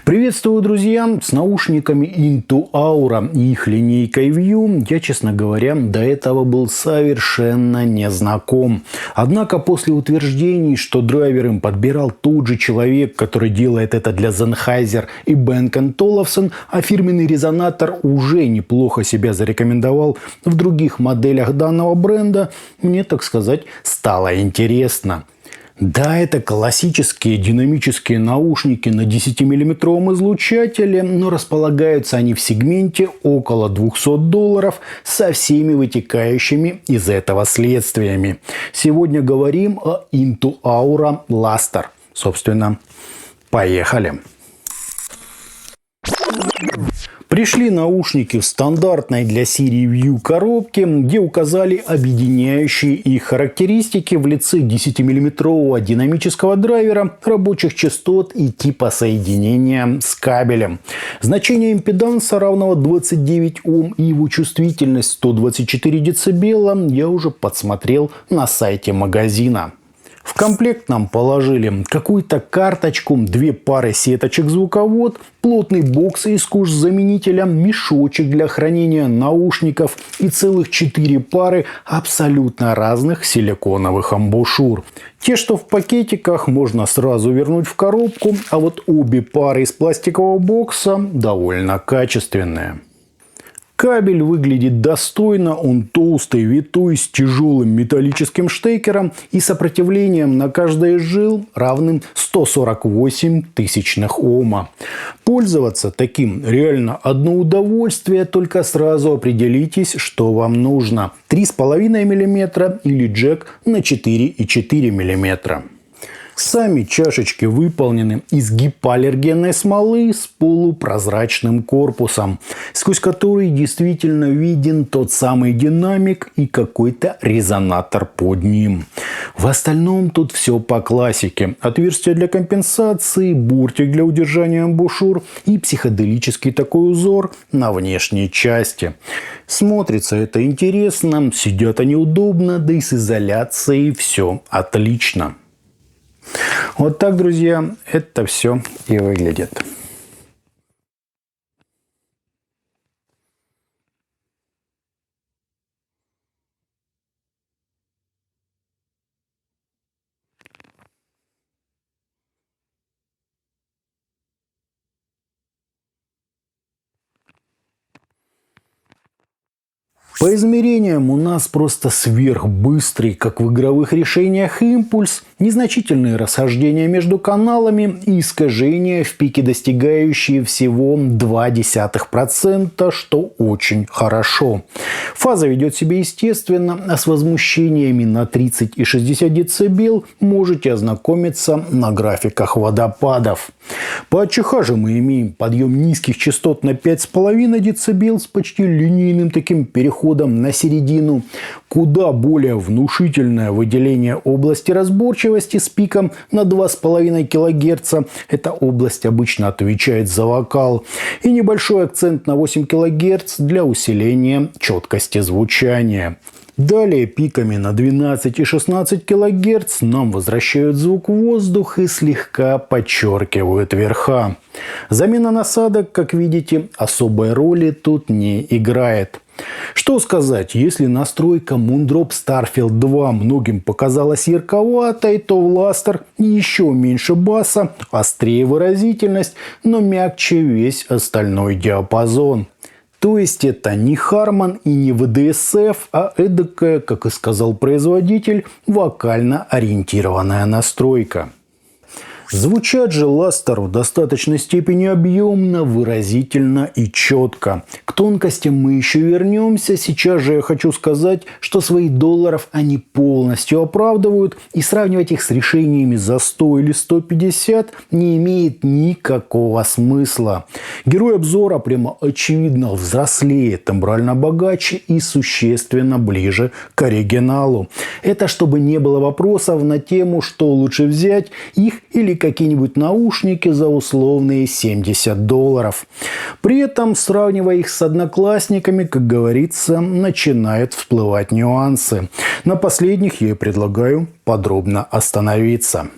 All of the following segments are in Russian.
Приветствую, друзья! С наушниками Into Aura и их линейкой View я, честно говоря, до этого был совершенно не знаком. Однако после утверждений, что драйвер им подбирал тот же человек, который делает это для Sennheiser и Bang & Olufsen, а фирменный резонатор уже неплохо себя зарекомендовал в других моделях данного бренда, мне, так сказать, стало интересно. Да, это классические динамические наушники на 10-мм излучателе, но располагаются они в сегменте около $200 со всеми вытекающими из этого следствиями. Сегодня говорим о Into Aura Luster. Собственно, поехали! Пришли наушники в стандартной для серии View коробке, где указали объединяющие их характеристики в лице 10-мм динамического драйвера, рабочих частот и типа соединения с кабелем. Значение импеданса равного 29 Ом и его чувствительность 124 дБ я уже подсмотрел на сайте магазина. В комплект нам положили какую-то карточку, 2 пары сеточек-звуковод, плотный бокс из кожзаменителя, мешочек для хранения наушников и целых 4 пары абсолютно разных силиконовых амбушюр. Те, что в пакетиках, можно сразу вернуть в коробку, а вот обе пары из пластикового бокса довольно качественные. Кабель выглядит достойно, он толстый, витой, с тяжелым металлическим штекером и сопротивлением на каждой из жил равным 148 тысячных Ома. Пользоваться таким реально одно удовольствие, только сразу определитесь, что вам нужно. 3,5 мм или джек на 4,4 мм. Сами чашечки выполнены из гипоаллергенной смолы с полупрозрачным корпусом, сквозь который действительно виден тот самый динамик и какой-то резонатор под ним. В остальном тут все по классике. Отверстие для компенсации, бортик для удержания амбушюр и психоделический такой узор на внешней части. Смотрится это интересно, сидят они удобно, да и с изоляцией все отлично. Вот так, друзья, это все и выглядит. По измерениям у нас просто сверхбыстрый, как в игровых решениях, импульс, незначительные расхождения между каналами и искажения в пике, достигающие всего 0,2%, что очень хорошо. Фаза ведет себя естественно, а с возмущениями на 30 и 60 дБ можете ознакомиться на графиках водопадов. По АЧХ же мы имеем подъем низких частот на 5,5 дБ с почти линейным таким переходом на середину, куда более внушительное выделение области разборчивости с пиком на 2,5 кГц. Эта область обычно отвечает за вокал. И небольшой акцент на 8 кГц для усиления четкости звучания. Далее пиками на 12 и 16 кГц нам возвращают звук в воздух и слегка подчеркивают верха. Замена насадок, как видите, особой роли тут не играет. Что сказать, если настройка Moondrop Starfield 2 многим показалась ярковатой, то в Luster еще меньше баса, острее выразительность, но мягче весь остальной диапазон. То есть это не Harman и не VDSF, а эдакая, как и сказал производитель, вокально ориентированная настройка. Звучат же Luster в достаточной степени объемно, выразительно и четко. К тонкостям мы еще вернемся. Сейчас же я хочу сказать, что свои $100 они полностью оправдывают, и сравнивать их с решениями за 100 или 150 не имеет никакого смысла. Герой обзора прямо очевидно взрослее, тембрально богаче и существенно ближе к оригиналу. Это чтобы не было вопросов на тему, что лучше взять, их или какие-нибудь наушники за условные $70. При этом, сравнивая их с одноклассниками, как говорится, начинают всплывать нюансы. На последних я и предлагаю подробно остановиться.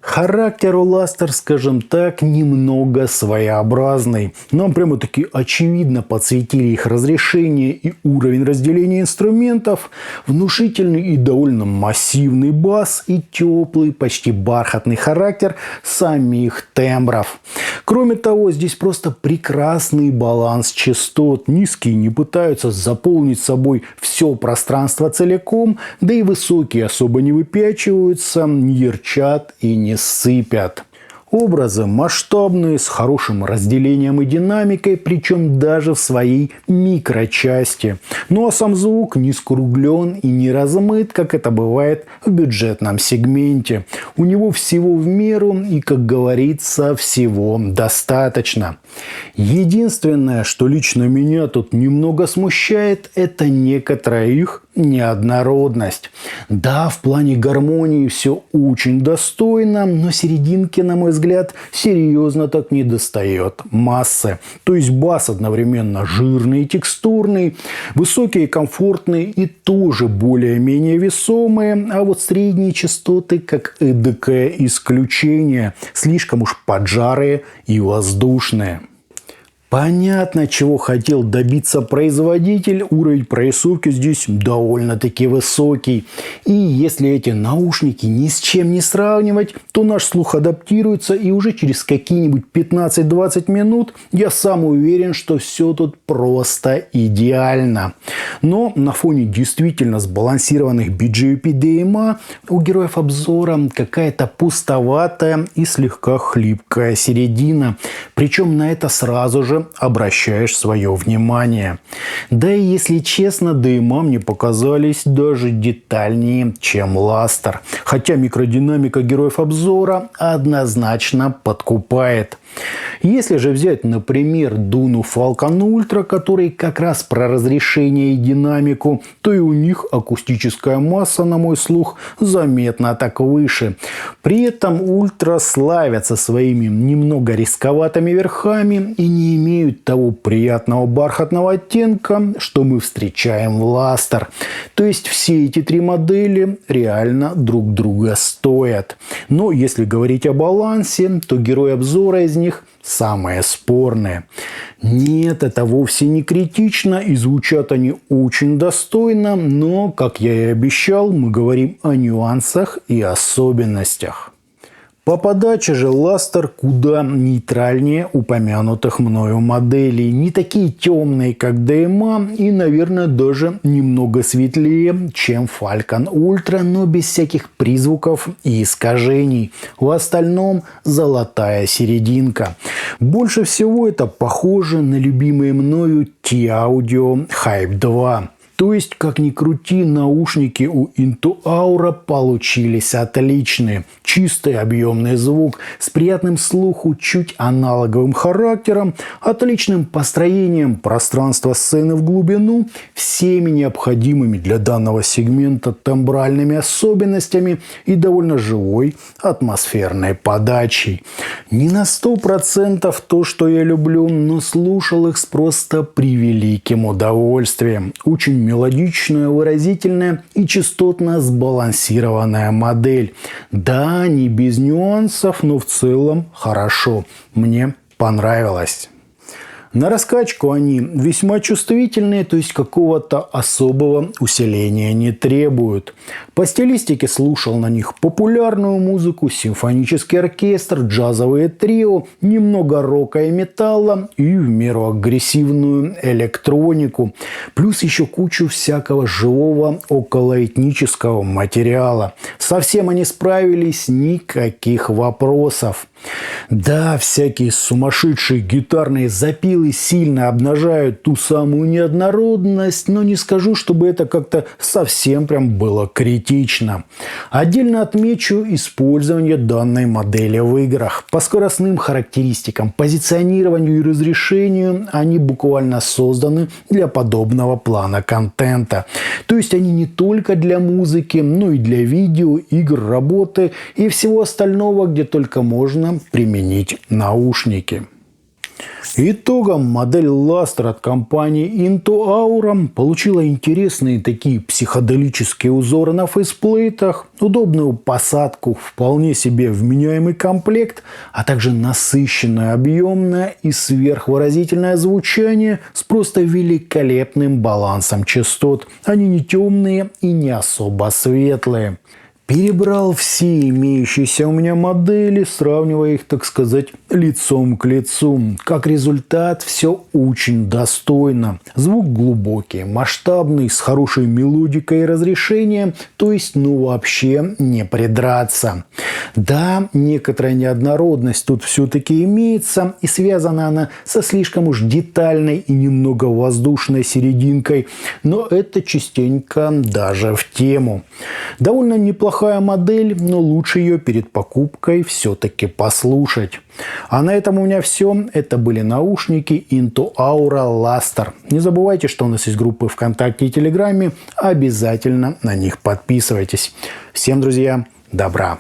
Характер у Luster, скажем так, немного своеобразный. Нам прямо-таки очевидно подсветили их разрешение и уровень разделения инструментов, внушительный и довольно массивный бас и теплый, почти бархатный характер самих тембров. Кроме того, здесь просто прекрасный баланс частот. Низкие не пытаются заполнить собой все пространство целиком, да и высокие особо не выпячиваются, не ярчат и не сыпят. Образы масштабные, с хорошим разделением и динамикой, причем даже в своей микрочасти. Ну а сам звук не скруглен и не размыт, как это бывает в бюджетном сегменте. У него всего в меру и, как говорится, всего достаточно. Единственное, что лично меня тут немного смущает, это некоторая их неоднородность. Да, в плане гармонии все очень достойно, но серединки, на мой взгляд, серьезно так не достает массы. То есть бас одновременно жирный и текстурный, высокие и комфортные и тоже более-менее весомые, а вот средние частоты как эдакое исключение, слишком уж поджарые и воздушные. Понятно, чего хотел добиться производитель. Уровень прорисовки здесь довольно-таки высокий. И если эти наушники ни с чем не сравнивать, то наш слух адаптируется, и уже через какие-нибудь 15-20 минут я сам уверен, что все тут просто идеально. Но на фоне действительно сбалансированных BGP DMA у героев обзора какая-то пустоватая и слегка хлипкая середина. Причем на это сразу же обращаешь свое внимание. Да и если честно, DMA мне показались даже детальнее, чем Luster. Хотя микродинамика героев обзора однозначно подкупает. Если же взять, например, Dunu Falcon Ultra, который как раз про разрешение и динамику, то и у них акустическая масса, на мой слух, заметно так выше. При этом Ultra славятся своими немного рисковатыми верхами и не имеют того приятного бархатного оттенка, что мы встречаем в Luster. То есть все эти три модели реально друг друга стоят. Но если говорить о балансе, то герои обзора из них самые спорные. Нет, это вовсе не критично, и звучат они очень достойно, но, как я и обещал, мы говорим о нюансах и особенностях. По подаче же Luster куда нейтральнее упомянутых мною моделей. Не такие темные, как DMA, и, наверное, даже немного светлее, чем Falcon Ultra, но без всяких призвуков и искажений. В остальном золотая серединка. Больше всего это похоже на любимые мною T-Audio Hype 2. То есть, как ни крути, наушники у Into Aura получились отличные. Чистый объемный звук с приятным слуху, чуть аналоговым характером, отличным построением пространства сцены в глубину, всеми необходимыми для данного сегмента тембральными особенностями и довольно живой атмосферной подачей. Не на 100% то, что я люблю, но слушал их с просто превеликим удовольствием. Очень мелодичная, выразительная и частотно сбалансированная модель. Да, не без нюансов, но в целом хорошо. Мне понравилось. На раскачку они весьма чувствительные, то есть какого-то особого усиления не требуют. По стилистике слушал на них популярную музыку, симфонический оркестр, джазовые трио, немного рока и металла и в меру агрессивную электронику. Плюс еще кучу всякого живого околоэтнического материала. Совсем они справились, никаких вопросов. Да, всякие сумасшедшие гитарные запилы сильно обнажают ту самую неоднородность, но не скажу, чтобы это как-то совсем прям было критично. Отдельно отмечу использование данной модели в играх. По скоростным характеристикам, позиционированию и разрешению они буквально созданы для подобного плана контента. То есть они не только для музыки, но и для видео, игр, работы и всего остального, где только можно применить наушники. Итогом модель Luster от компании Into Aura получила интересные такие психоделические узоры на фейсплейтах, удобную посадку, вполне себе вменяемый комплект, а также насыщенное, объемное и сверхвыразительное звучание с просто великолепным балансом частот. Они не темные и не особо светлые. Перебрал все имеющиеся у меня модели, сравнивая их, так сказать, лицом к лицу. Как результат, все очень достойно. Звук глубокий, масштабный, с хорошей мелодикой и разрешением, то есть вообще не придраться. Да, некоторая неоднородность тут все-таки имеется, и связана она со слишком уж детальной и немного воздушной серединкой, но это частенько даже в тему. Довольно неплохая модель, но лучше ее перед покупкой все-таки послушать. А на этом у меня все. Это были наушники Into Aura Luster. Не забывайте, что у нас есть группы ВКонтакте и Телеграме. Обязательно на них подписывайтесь. Всем, друзья, добра!